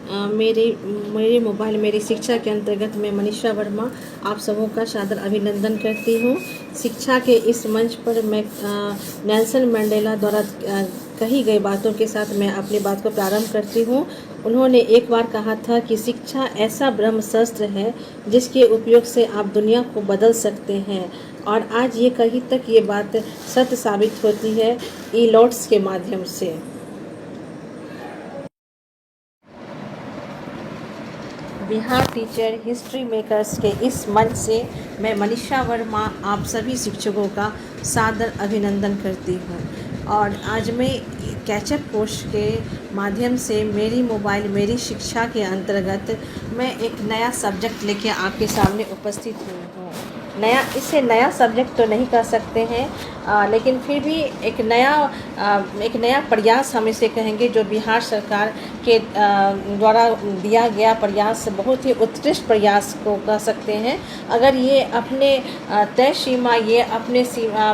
मेरे मेरे मोबाइल मेरी शिक्षा के अंतर्गत मैं मनीषा वर्मा आप सबों का सादर अभिनंदन करती हूँ। शिक्षा के इस मंच पर मैं नेल्सन मंडेला द्वारा कही गई बातों के साथ मैं अपनी बात को प्रारंभ करती हूँ। उन्होंने एक बार कहा था कि शिक्षा ऐसा ब्रह्मशस्त्र है जिसके उपयोग से आप दुनिया को बदल सकते हैं, और आज ये कहीं तक ये बात सत्य साबित होती है ई-लॉट्स के माध्यम से। बिहार टीचर हिस्ट्री मेकर्स के इस मंच से मैं मनीषा वर्मा आप सभी शिक्षकों का सादर अभिनंदन करती हूँ। और आज मैं कैचअप कोर्स के माध्यम से मेरी मोबाइल मेरी शिक्षा के अंतर्गत मैं एक नया सब्जेक्ट लेके आपके सामने उपस्थित हुई हूँ। इसे नया सब्जेक्ट तो नहीं कह सकते हैं, लेकिन फिर भी एक नया प्रयास हम इसे कहेंगे, जो बिहार सरकार के द्वारा दिया गया प्रयास बहुत ही उत्कृष्ट प्रयास को कह सकते हैं। अगर ये अपने तय सीमा ये अपने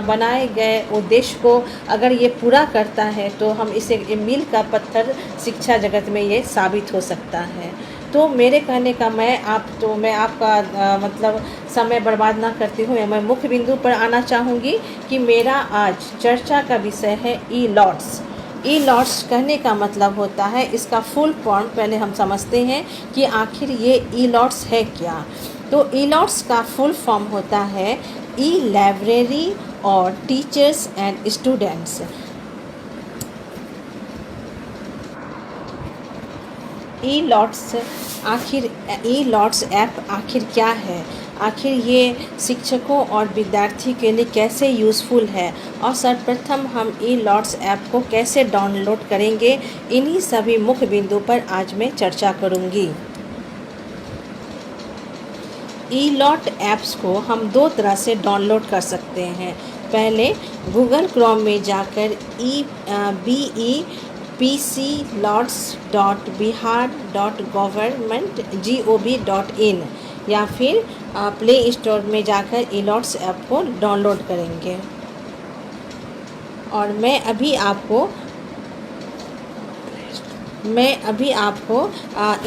बनाए गए उद्देश्य को अगर ये पूरा करता है तो हम इसे मील का पत्थर शिक्षा जगत में ये साबित हो सकता है। तो मेरे कहने का मैं आपका मतलब समय बर्बाद ना करती हूँ, मैं मुख्य बिंदु पर आना चाहूँगी कि मेरा आज चर्चा का विषय है ई-लॉट्स। ई-लॉट्स कहने का मतलब होता है, इसका फुल फॉर्म पहले हम समझते हैं कि आखिर ये ई-लॉट्स है क्या। तो ई-लॉट्स का फुल फॉर्म होता है ई लाइब्रेरी और टीचर्स एंड स्टूडेंट्स। ई-लॉट्स ऐप आखिर क्या है, आखिर ये शिक्षकों और विद्यार्थी के लिए कैसे यूज़फुल है, और सर्वप्रथम हम ई-लॉट्स ऐप को कैसे डाउनलोड करेंगे, इन्हीं सभी मुख्य बिंदु पर आज मैं चर्चा करूंगी। ई-लॉट ऐप्स को हम दो तरह से डाउनलोड कर सकते हैं। पहले गूगल क्रोम में जाकर bepclots.bihar.government.gov.in या फिर प्ले स्टोर में जाकर ई-लॉट्स ऐप को डाउनलोड करेंगे। और मैं अभी आपको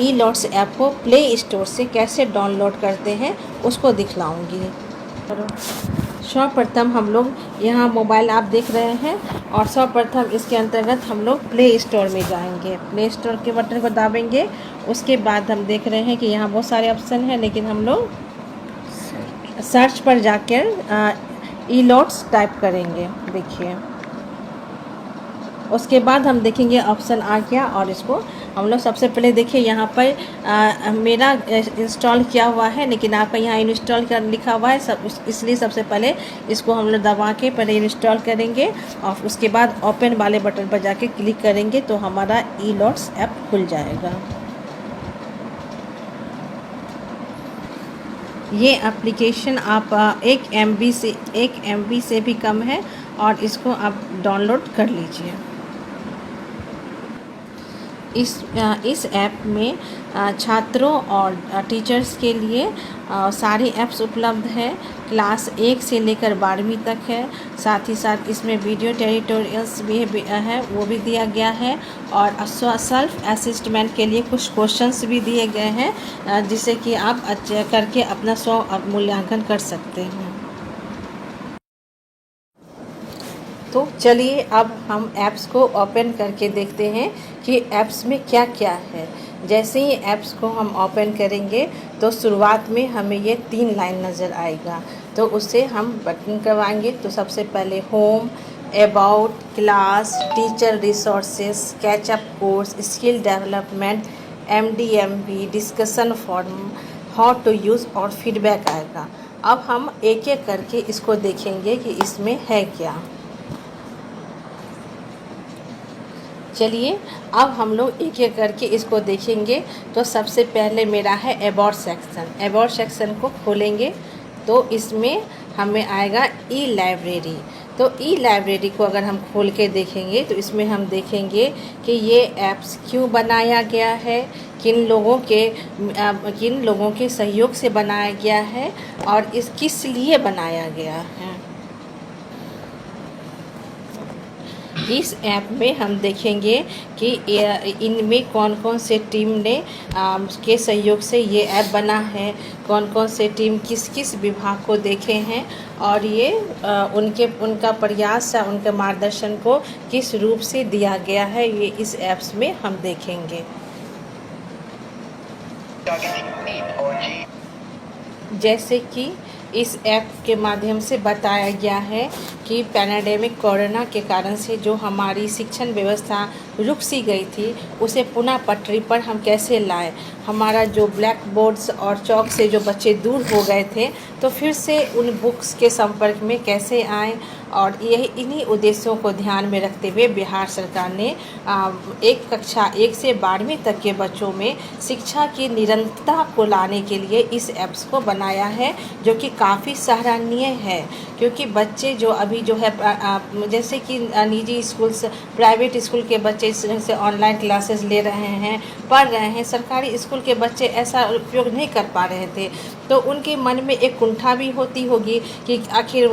ई-लॉट्स ऐप को प्ले स्टोर से कैसे डाउनलोड करते हैं उसको दिखलाऊंगी। सर्वप्रथम हम लोग यहाँ मोबाइल आप देख रहे हैं, और सर्वप्रथम इसके अंतर्गत हम लोग प्ले स्टोर में जाएंगे। प्ले स्टोर के बटन को दाबेंगे, उसके बाद हम देख रहे हैं कि यहाँ बहुत सारे ऑप्शन हैं, लेकिन हम लोग सर्च पर जाकर ई-लॉट्स टाइप करेंगे। देखिए, उसके बाद हम देखेंगे ऑप्शन आ गया, और इसको हम लोग सबसे पहले देखिए यहाँ पर मेरा इंस्टॉल किया हुआ है, लेकिन आपका यहाँ इंस्टॉल कर लिखा हुआ है इसलिए सबसे पहले इसको हम लोग दबा के पहले इंस्टॉल करेंगे, और उसके बाद ओपन वाले बटन पर जाके क्लिक करेंगे तो हमारा ई-लॉट्स ऐप खुल जाएगा। ये एप्लीकेशन आप 1 MB से भी कम है, और इसको आप डाउनलोड कर लीजिए। इस ऐप में छात्रों और टीचर्स के लिए सारी ऐप्स उपलब्ध है। क्लास 1 से लेकर 12वीं तक है। साथ ही साथ इसमें वीडियो ट्यूटोरियल्स भी है, वो भी दिया गया है, और सेल्फ असेसमेंट के लिए कुछ क्वेश्चंस भी दिए गए हैं, जिससे कि आप करके अपना स्व मूल्यांकन कर सकते हैं। तो चलिए अब हम ऐप्स को ओपन करके देखते हैं कि ऐप्स में क्या क्या है। जैसे ही ऐप्स को हम ओपन करेंगे तो शुरुआत में हमें ये 3 लाइन नज़र आएगा, तो उसे हम बटन करवाएंगे। तो सबसे पहले home, about, class, teacher resources, catch up course, skill development, MDMB, discussion form, how to use और फीडबैक आएगा। अब हम एक एक करके इसको देखेंगे कि इसमें है क्या। चलिए अब हम लोग एक एक करके इसको देखेंगे। तो सबसे पहले मेरा है अबाउट सेक्शन। अबाउट सेक्शन को खोलेंगे तो इसमें हमें आएगा ई लाइब्रेरी। तो ई लाइब्रेरी को अगर हम खोल के देखेंगे तो इसमें हम देखेंगे कि ये ऐप्स क्यों बनाया गया है, किन लोगों के सहयोग से बनाया गया है, और किस लिए बनाया गया है। इस ऐप में हम देखेंगे कि इनमें कौन कौन से टीम ने के सहयोग से ये ऐप बना है, कौन कौन से टीम किस किस विभाग को देखे हैं और ये उनका प्रयास या उनके मार्गदर्शन को किस रूप से दिया गया है, ये इस ऐप्स में हम देखेंगे। जैसे कि इस ऐप के माध्यम से बताया गया है कि पैंडेमिक कोरोना के कारण से जो हमारी शिक्षण व्यवस्था रुक सी गई थी, उसे पुनः पटरी पर हम कैसे लाएं। हमारा जो ब्लैक बोर्ड्स और चौक से जो बच्चे दूर हो गए थे, तो फिर से उन बुक्स के संपर्क में कैसे आएँ, और यही इन्हीं उद्देश्यों को ध्यान में रखते हुए बिहार सरकार ने कक्षा 1 से 12वीं तक के बच्चों में शिक्षा की निरंतरता को लाने के लिए इस ऐप्स को बनाया है, जो कि काफ़ी सराहनीय है। क्योंकि बच्चे जो अभी जो है जैसे कि निजी स्कूल से प्राइवेट स्कूल के बच्चे से ऑनलाइन क्लासेस ले रहे हैं, पढ़ रहे हैं, सरकारी स्कूल के बच्चे ऐसा उपयोग नहीं कर पा रहे थे, तो उनके मन में एक कुंठा भी होती होगी कि आखिर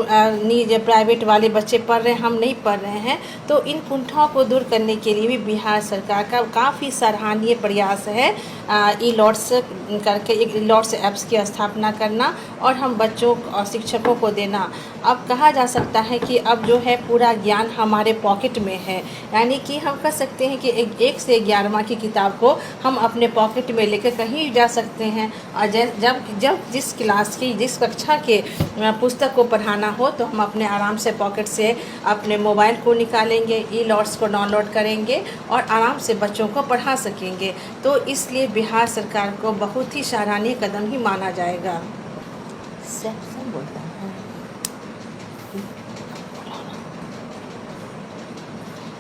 प्राइवेट वाले बच्चे पढ़ रहे हैं, हम नहीं पढ़ रहे हैं। तो इन कुंठाओं को दूर करने के लिए भी बिहार सरकार का काफ़ी सराहनीय प्रयास है ई-लॉट्स करके एक ई-लॉट्स ऐप्स की स्थापना करना और हम बच्चों और शिक्षकों को देना। अब कहा जा सकता है कि अब जो है पूरा ज्ञान हमारे पॉकेट में है, यानी कि हम कह सकते हैं कि 1 से 11वां की किताब को हम अपने पॉकेट में लेकर कहीं जा सकते हैं, और जब जिस क्लास की जिस कक्षा के पुस्तक को पढ़ाना हो तो हम अपने आराम से पॉकेट से अपने मोबाइल को निकालेंगे, ई-लॉट्स को डाउनलोड करेंगे और आराम से बच्चों को पढ़ा सकेंगे। तो इसलिए बिहार सरकार को बहुत ही सराहनीय कदम ही माना जाएगा।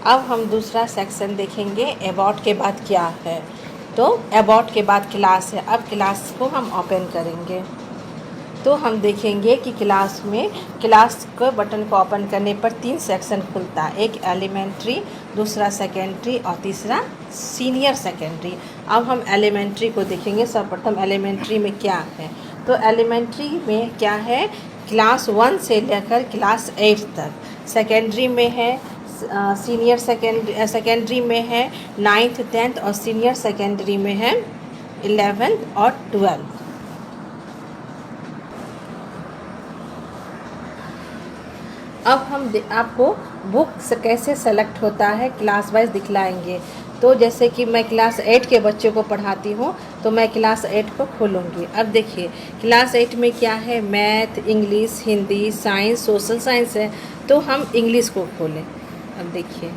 अब हम दूसरा सेक्शन देखेंगे, अबाउट के बाद क्या है। तो अबाउट के बाद क्लास है। अब क्लास को हम ओपन करेंगे तो हम देखेंगे कि क्लास को बटन को ओपन करने पर 3 सेक्शन खुलता है, एक एलिमेंट्री, दूसरा सेकेंडरी और तीसरा सीनियर सेकेंडरी। अब हम एलिमेंट्री को देखेंगे। सर्वप्रथम एलिमेंट्री में क्या है, तो एलिमेंट्री में क्या है, क्लास 1 से लेकर क्लास 8 तक। सेकेंडरी में है सीनियर सेकेंडरी में है 9th 10th और सीनियर सेकेंडरी में है 11th और 12th। अब हम आपको बुक कैसे सेलेक्ट होता है क्लास वाइज दिखलाएंगे। तो जैसे कि मैं क्लास 8 के बच्चे को पढ़ाती हूँ तो मैं क्लास 8 को खोलूँगी। अब देखिए क्लास 8 में क्या है, math, English, Hindi, science, social science है, तो हम इंग्लिश को खोलें। अब देखिए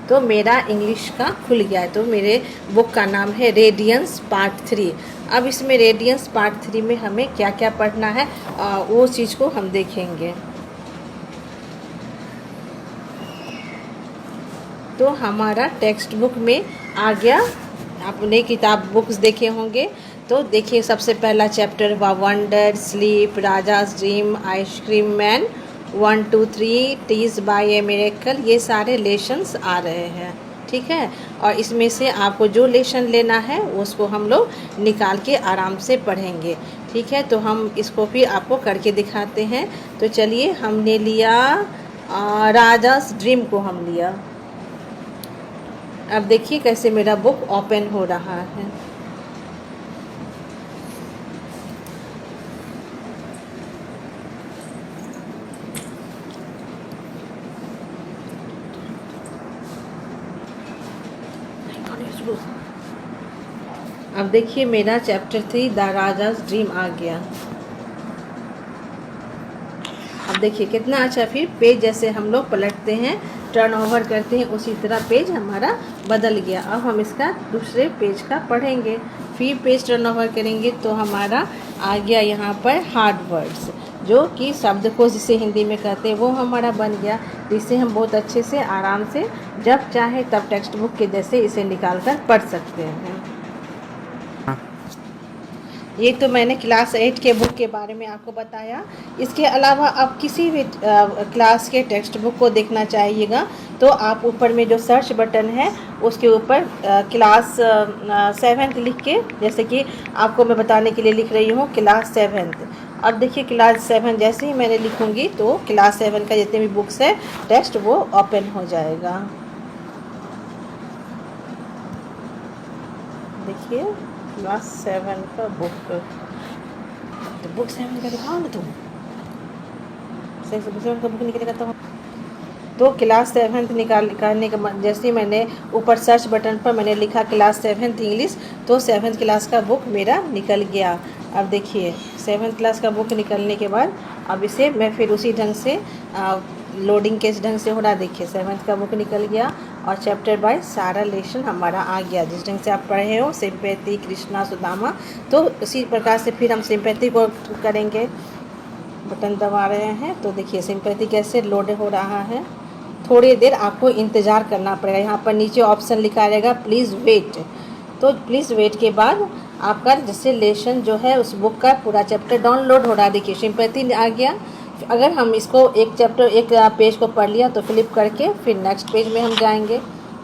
तो मेरा इंग्लिश का खुल गया है, तो मेरे बुक का नाम है रेडियंस पार्ट 3। अब इसमें रेडियंस पार्ट 3 में हमें क्या क्या पढ़ना है वो चीज़ को हम देखेंगे। तो हमारा टेक्स्ट बुक में आ गया, आपने किताब बुक्स देखे होंगे। तो देखिए सबसे पहला चैप्टर हुआ wonder, sleep, Raja's dream, ice cream man, 1 2 3, tease by a miracle, ये सारे लेसन्स आ रहे हैं, ठीक है। और इसमें से आपको जो लेसन लेना है उसको हम लोग निकाल के आराम से पढ़ेंगे, ठीक है। तो हम इसको फिर आपको करके दिखाते हैं। तो चलिए हमने लिया राजाज ड्रीम को हम लिया। अब देखिए कैसे मेरा बुक ओपन हो रहा है। अब देखिए मेरा चैप्टर 3 द राजाज ड्रीम आ गया। अब देखिए कितना अच्छा, फिर पेज जैसे हम लोग पलटते हैं, टर्न ओवर करते हैं, उसी तरह पेज हमारा बदल गया। अब हम इसका दूसरे पेज का पढ़ेंगे, फिर पेज टर्न ओवर करेंगे तो हमारा आ गया यहाँ पर हार्ड वर्ड्स, जो कि शब्दकोश जिसे हिंदी में कहते हैं, वो हमारा बन गया। जिसे हम बहुत अच्छे से आराम से जब चाहे तब टेक्स्ट बुक के जैसे इसे निकाल कर पढ़ सकते हैं। ये तो मैंने क्लास 8 के बुक के बारे में आपको बताया। इसके अलावा आप किसी भी क्लास के टेक्स्ट बुक को देखना चाहिएगा तो आप ऊपर में जो सर्च बटन है उसके ऊपर क्लास 7th लिख के, जैसे कि आपको मैं बताने के लिए लिख रही हूँ क्लास 7th। अब देखिए क्लास 7 जैसे ही मैंने लिखूँगी तो क्लास 7 का जितने भी बुक्स है टेक्स्ट वो ओपन हो जाएगा। देखिए क्लास 7 का बुक, तो बुक 7 का दिखाओ ना तुम, 7 का बुक निकलेगा तो क्लास 7 निकालने के जैसे ही मैंने ऊपर सर्च बटन पर मैंने लिखा क्लास 7 इंग्लिश, तो 7th क्लास का बुक मेरा निकल गया। अब देखिए 7th क्लास का बुक निकलने के बाद अब इसे मैं फिर उसी ढंग से लोडिंग के इस ढंग से हो रहा, देखिए 7th का बुक निकल गया और चैप्टर बाय सारा लेसन हमारा आ गया। जिस ढंग से आप पढ़े हो सिंपैथी, कृष्णा, सुदामा, तो उसी प्रकार से फिर हम सिंपैथी को करेंगे। बटन दबा रहे हैं तो देखिए सिंपैथी कैसे लोड हो रहा है। थोड़ी देर आपको इंतज़ार करना पड़ेगा। यहाँ पर नीचे ऑप्शन लिखा रहेगा प्लीज़ वेट, तो प्लीज़ वेट के बाद आपका जैसे लेसन जो है उस बुक का पूरा चैप्टर डाउनलोड हो रहा है। देखिए सिंपैथी आ गया। अगर हम इसको एक पेज को पढ़ लिया तो फ्लिप करके फिर नेक्स्ट पेज में हम जाएंगे,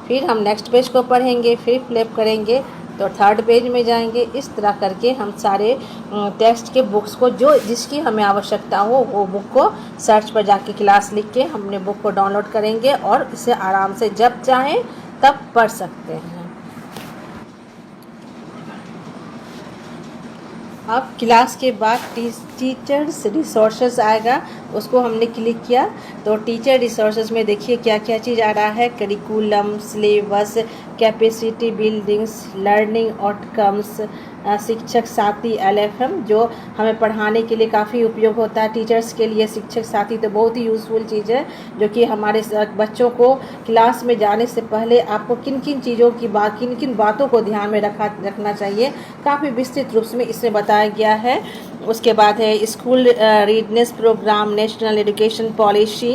फिर हम नेक्स्ट पेज को पढ़ेंगे, फिर फ्लिप करेंगे तो 3rd पेज में जाएंगे। इस तरह करके हम सारे टेक्स्ट के बुक्स को जो जिसकी हमें आवश्यकता हो वो बुक को सर्च पर जाके क्लास लिख के हमने बुक को डाउनलोड करेंगे और इसे आराम से जब चाहें तब पढ़ सकते हैं। अब क्लास के बाद टीचर्स रिसोर्सेज आएगा, उसको हमने क्लिक किया तो टीचर रिसोर्सेज में देखिए क्या क्या चीज़ आ रहा है। Curriculum, syllabus, capacity buildings, learning outcomes, शिक्षक साथी LFM जो हमें पढ़ाने के लिए काफ़ी उपयोग होता है। टीचर्स के लिए शिक्षक साथी तो बहुत ही यूज़फुल चीज़ है, जो कि हमारे बच्चों को क्लास में जाने से पहले आपको किन किन चीज़ों की किन किन बातों को ध्यान में रखना चाहिए, काफ़ी विस्तृत रूप में इसमें बताया गया है। उसके बाद है school readiness programme, national education policy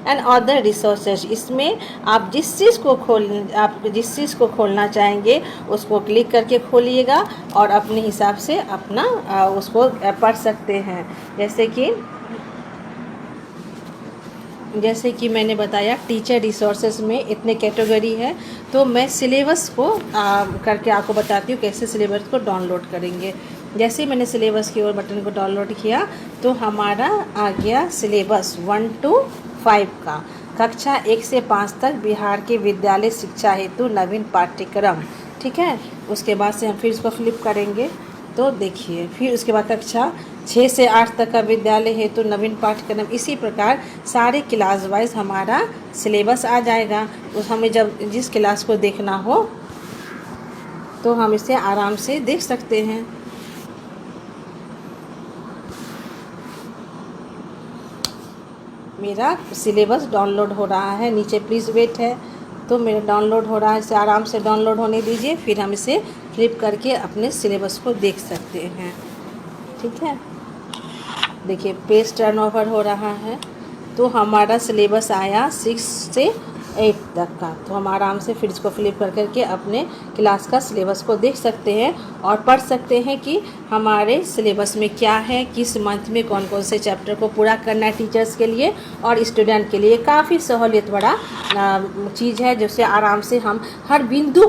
and other resources. इसमें आप जिस चीज़ को खोलना चाहेंगे उसको क्लिक करके खोलिएगा और अपने हिसाब से अपना उसको पढ़ सकते हैं। जैसे कि मैंने बताया टीचर रिसोर्सेज में इतने कैटेगरी है, तो मैं सिलेबस को करके आपको बताती हूँ कैसे सिलेबस को डाउनलोड करेंगे। जैसे मैंने सिलेबस की ओर बटन को डाउनलोड किया तो हमारा आ गया सिलेबस 1 to 5 का, कक्षा 1 से 5 तक बिहार के विद्यालय शिक्षा हेतु नवीन पाठ्यक्रम। ठीक है, उसके बाद से हम फिर इसको फ्लिप करेंगे तो देखिए फिर उसके बाद कक्षा 6 से 8 तक का विद्यालय हेतु नवीन पाठ्यक्रम। इसी प्रकार सारे क्लास वाइज हमारा सिलेबस आ जाएगा। उस हमें जब जिस क्लास को देखना हो तो हम इसे आराम से देख सकते हैं। मेरा सिलेबस डाउनलोड हो रहा है, नीचे प्लीज़ वेट है तो मेरा डाउनलोड हो रहा है। इसे आराम से डाउनलोड होने दीजिए, फिर हम इसे फ्लिप करके अपने सिलेबस को देख सकते हैं। ठीक है, देखिए पेज टर्नओवर हो रहा है तो हमारा सिलेबस आया 6 से 8 तक का। तो हम आराम से फिर इसको फ्लिप करके अपने क्लास का सिलेबस को देख सकते हैं और पढ़ सकते हैं कि हमारे सिलेबस में क्या है, किस मंथ में कौन कौन से चैप्टर को पूरा करना है टीचर्स के लिए और स्टूडेंट के लिए। काफ़ी सहूलियत बड़ा चीज़ है, जिससे आराम से हम हर बिंदु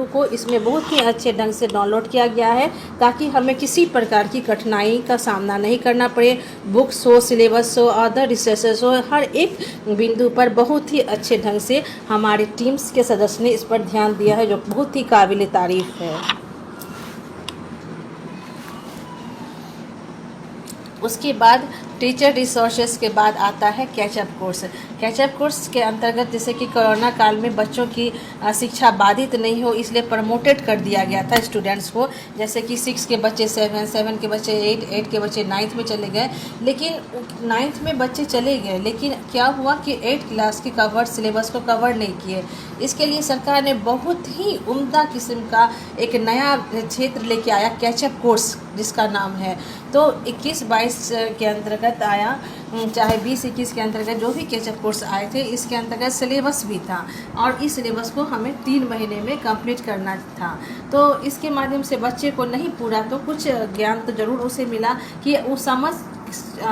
को इसमें बहुत ही अच्छे ढंग से डाउनलोड किया गया है, ताकि हमें किसी प्रकार की कठिनाई का सामना नहीं करना पड़े। बुक्स हो, सिलेबस हो, अदर रिसोर्सेज हो, हर एक बिंदु पर बहुत ही अच्छे ढंग से हमारे टीम्स के सदस्य ने इस पर ध्यान दिया है, जो बहुत ही काबिल तारीफ़ है। उसके बाद टीचर रिसोर्सेज के बाद आता है कैचअप कोर्स। कैचअप कोर्स के अंतर्गत जैसे कि कोरोना काल में बच्चों की शिक्षा बाधित नहीं हो, इसलिए प्रमोटेड कर दिया गया था स्टूडेंट्स को। जैसे कि 6 के बच्चे 7, 7 के बच्चे 8 के बच्चे 9th में चले गए। लेकिन 9th में बच्चे चले गए, लेकिन क्या हुआ कि 8 क्लास के सिलेबस को कवर नहीं किए। इसके लिए सरकार ने बहुत ही उम्दा किस्म का एक नया क्षेत्र लेके आया, कैचअप कोर्स जिसका नाम है। तो 21-22 के अंतर्गत आया, चाहे 20-21 के अंतर्गत जो भी कैचअप कोर्स आए थे, इसके अंतर्गत सिलेबस भी था और इस सिलेबस को हमें 3 महीने में कंप्लीट करना था। तो इसके माध्यम से बच्चे को नहीं पूरा तो कुछ ज्ञान तो ज़रूर उसे मिला कि वो समझ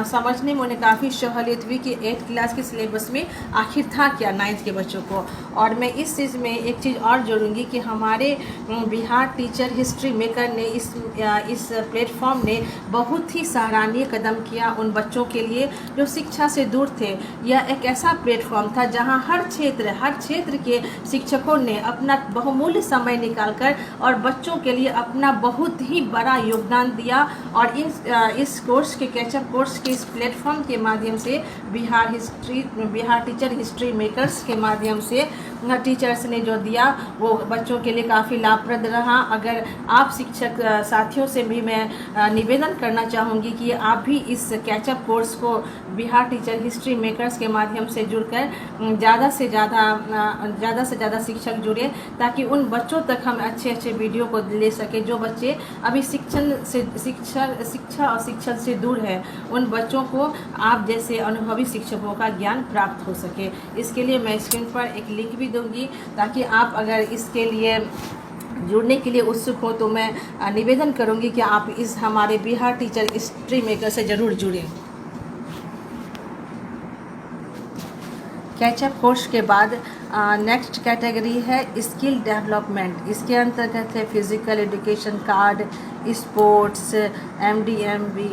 समझने में उन्हें काफ़ी सहूलियत हुई कि 8th क्लास के सिलेबस में आखिर था क्या 9th के बच्चों को। और मैं इस चीज़ में एक चीज़ और जोड़ूंगी कि हमारे बिहार टीचर हिस्ट्री मेकर ने इस प्लेटफॉर्म ने बहुत ही सराहनीय कदम किया उन बच्चों के लिए जो शिक्षा से दूर थे। यह एक ऐसा प्लेटफॉर्म था जहां हर क्षेत्र के शिक्षकों ने अपना बहुमूल्य समय निकालकर और बच्चों के लिए अपना बहुत ही बड़ा योगदान दिया। और इस कोर्स के कैचअप कोर्स के इस प्लेटफॉर्म के माध्यम से बिहार टीचर हिस्ट्री मेकर्स के माध्यम से टीचर्स ने जो दिया वो बच्चों के लिए काफ़ी लाभप्रद रहा। अगर आप शिक्षक साथियों से भी मैं निवेदन करना चाहूँगी कि आप भी इस कैचअप कोर्स को बिहार टीचर हिस्ट्री मेकर्स के माध्यम से जुड़कर ज़्यादा से ज़्यादा शिक्षक जुड़े, ताकि उन बच्चों तक हम अच्छे वीडियो को ले सकें जो बच्चे अभी शिक्षा और शिक्षण से दूर है। उन बच्चों को आप जैसे अनुभवी शिक्षकों का ज्ञान प्राप्त हो सके। इसके लिए मैं स्क्रीन पर एक लिंक भी दूंगी, ताकि आप अगर इसके लिए जुड़ने के लिए उत्सुक हो तो मैं निवेदन करूंगी कि आप इस हमारे बिहार टीचर हिस्ट्री मेकर से ज़रूर जुड़ें। कैचअप कोर्स के बाद नेक्स्ट कैटेगरी है स्किल डेवलपमेंट। इसके अंतर्गत है physical education card, sports, MD/MB।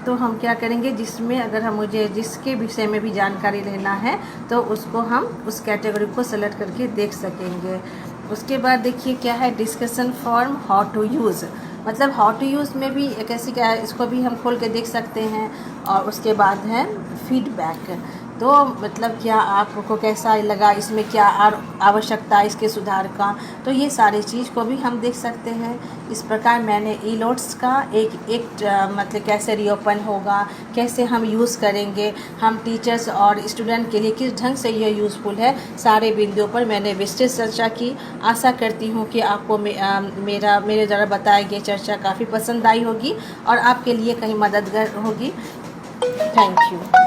तो हम क्या करेंगे, जिसमें अगर हम मुझे जिसके विषय में भी जानकारी लेना है तो उसको हम उस कैटेगरी को सेलेक्ट करके देख सकेंगे। उसके बाद देखिए क्या है, discussion form how to use, मतलब हाउ टू यूज़ में भी कैसे क्या है इसको भी हम खोल के देख सकते हैं। और उसके बाद है फीडबैक, तो मतलब क्या आपको कैसा लगा, इसमें क्या आवश्यकता है इसके सुधार का, तो ये सारी चीज़ को भी हम देख सकते हैं। इस प्रकार मैंने ई-नोट्स का एक मतलब कैसे रीओपन होगा, कैसे हम यूज़ करेंगे, हम टीचर्स और स्टूडेंट के लिए किस ढंग से यह यूज़फुल है, सारे बिंदुओं पर मैंने विस्तृत चर्चा की। आशा करती हूँ कि आपको मेरे द्वारा बताई गई चर्चा काफ़ी पसंद आई होगी और आपके लिए कहीं मददगार होगी। Thank you.